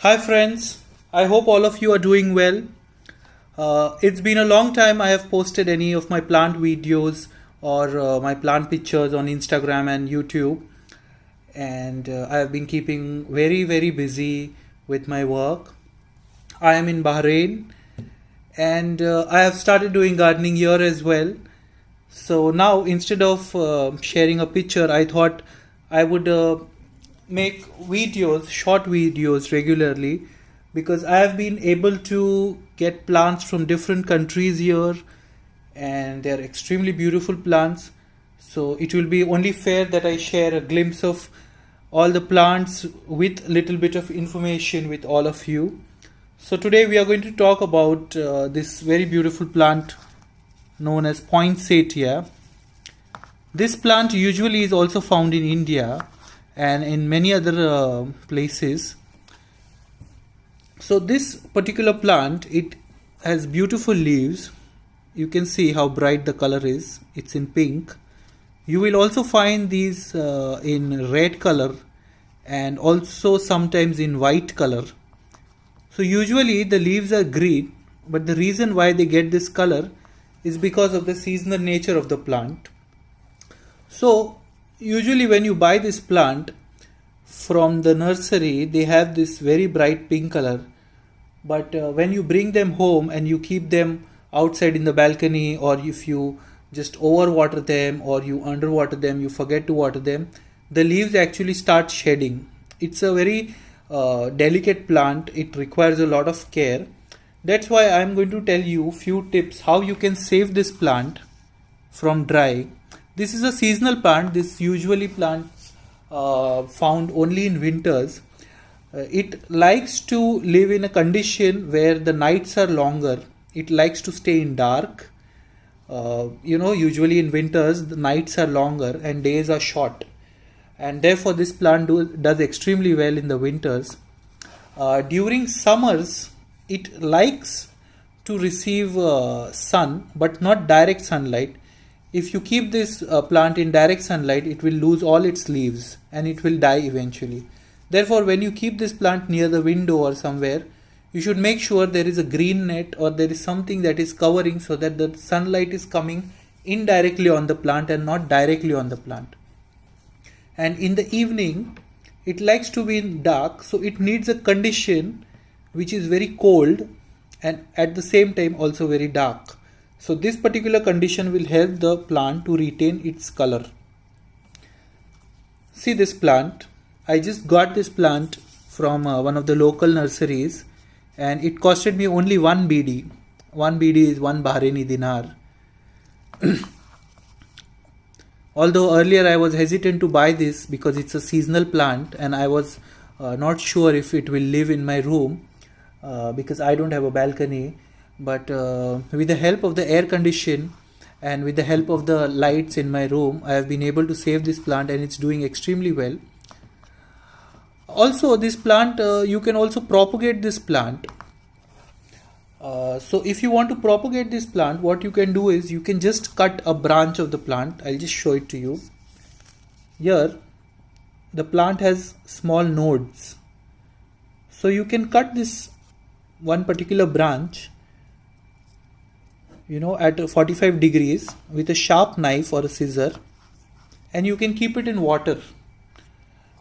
Hi friends, I hope all of you are doing well. It's been a long time I have posted any of my plant videos or my plant pictures on Instagram and YouTube, and I have been keeping very busy with my work. I am in Bahrain, and I have started doing gardening here as well. So now instead of sharing a picture, I thought I would make videos, short videos regularly, because I have been able to get plants from different countries here, and they are extremely beautiful plants. So it will be only fair that I share a glimpse of all the plants with little bit of information with all of you. So today we are going to talk about this very beautiful plant known as poinsettia. This plant usually is also found in India and in many other places. So this particular plant, it has beautiful leaves. You can see how bright the color is. It's in pink. You will also find these in red color and also sometimes in white color. So usually the leaves are green, but the reason why they get this color is because of the seasonal nature of the plant. So usually when you buy this plant from the nursery, they have this very bright pink color, but when you bring them home and you keep them outside in the balcony, or if you just overwater them or you underwater them, you forget to water them, the leaves actually start shedding. It's a very delicate plant. It requires a lot of care. That's why I'm going to tell you few tips how you can save this plant from drying. This is a seasonal plant. This usually plants found only in winters. It likes to live in a condition where the nights are longer. It likes to stay in dark. Usually in winters the nights are longer and days are short, and therefore this plant does extremely well in the winters. During summers, it likes to receive sun, but not direct sunlight. If you keep this plant in direct sunlight, it will lose all its leaves and it will die eventually. Therefore, when you keep this plant near the window or somewhere, you should make sure there is a green net or there is something that is covering, so that the sunlight is coming indirectly on the plant and not directly on the plant. And in the evening, it likes to be in dark, so it needs a condition which is very cold and at the same time also very dark. So this particular condition will help the plant to retain its color. See this plant. I just got this plant from one of the local nurseries, and it costed me only 1 BD. 1 BD is 1 Bahraini dinar. Although earlier I was hesitant to buy this because it's a seasonal plant and I was not sure if it will live in my room because I don't have a balcony. But with the help of the air condition and with the help of the lights in my room, I have been able to save this plant and it's doing extremely well. Also, this plant, you can also propagate this plant. So if you want to propagate this plant, what you can do is you can just cut a branch of the plant. I'll just show it to you. Here, the plant has small nodes. So you can cut this one particular branch, at 45 degrees with a sharp knife or a scissor, and you can keep it in water.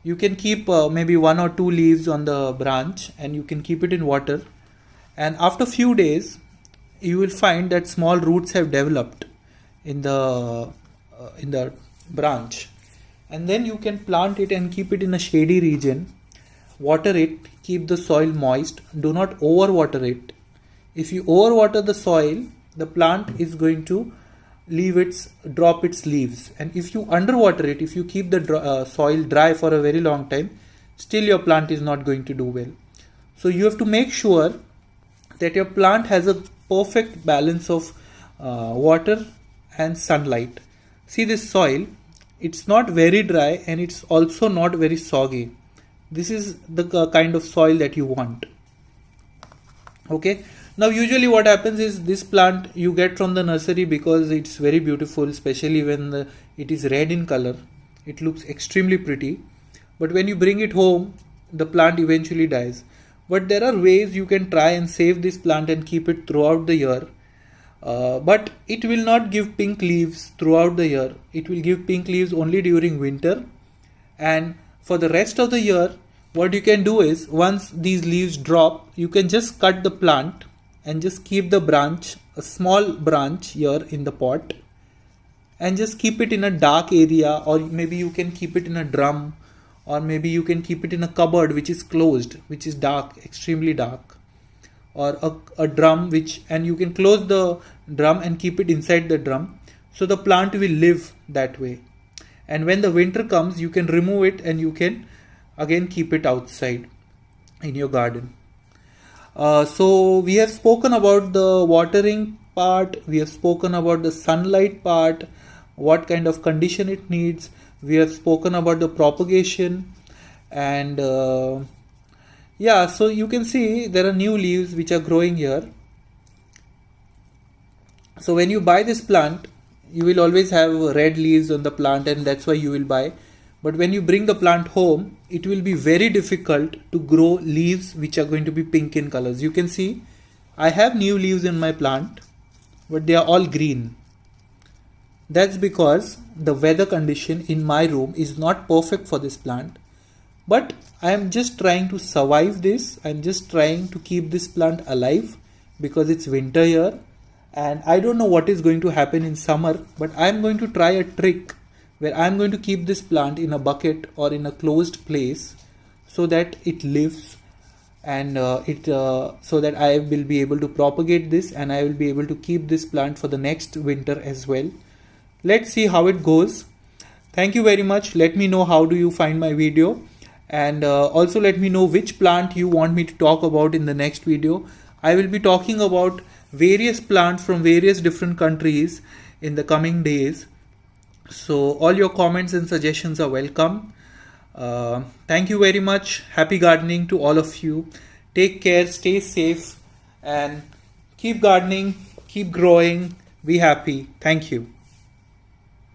You can keep maybe 1 or 2 leaves on the branch and you can keep it in water, and after few days you will find that small roots have developed in the branch, and then you can plant it and keep it in a shady region. Water it, keep the soil moist, do not overwater it. If you overwater the soil, the plant is going to drop its leaves, and if you underwater it, if you keep the soil dry for a very long time, still your plant is not going to do well. So you have to make sure that your plant has a perfect balance of water and sunlight. See this soil, it's not very dry and it's also not very soggy. This is the kind of soil that you want. Okay. Now usually what happens is, this plant you get from the nursery because it's very beautiful, especially when it is red in color. It looks extremely pretty. But when you bring it home, the plant eventually dies. But there are ways you can try and save this plant and keep it throughout the year. But it will not give pink leaves throughout the year. It will give pink leaves only during winter. And for the rest of the year, what you can do is, once these leaves drop, you can just cut the plant and just keep the branch, a small branch here in the pot, and just keep it in a dark area, or maybe you can keep it in a drum, or maybe you can keep it in a cupboard which is closed, which is dark, extremely dark, or a drum and you can close the drum and keep it inside the drum, so the plant will live that way. And when the winter comes, you can remove it and you can again keep it outside in your garden. So we have spoken about the watering part, we have spoken about the sunlight part, what kind of condition it needs, we have spoken about the propagation, and yeah, so you can see there are new leaves which are growing here. So when you buy this plant, you will always have red leaves on the plant, and that's why you will buy. But when you bring the plant home, it will be very difficult to grow leaves which are going to be pink in colors. You can see I have new leaves in my plant, but they are all green. That's because the weather condition in my room is not perfect for this plant. But I am just trying to survive this. I am just trying to keep this plant alive because it's winter here. And I don't know what is going to happen in summer, but I am going to try a trick where I am going to keep this plant in a bucket or in a closed place so that it lives, and so that I will be able to propagate this, and I will be able to keep this plant for the next winter as well. Let's see how it goes. Thank you very much. Let me know how do you find my video, and also let me know which plant you want me to talk about in the next video. I will be talking about various plants from various different countries in the coming days. So all your comments and suggestions are welcome. Thank you very much. Happy gardening to all of you. Take care, stay safe, and keep gardening, keep growing, be happy. Thank you.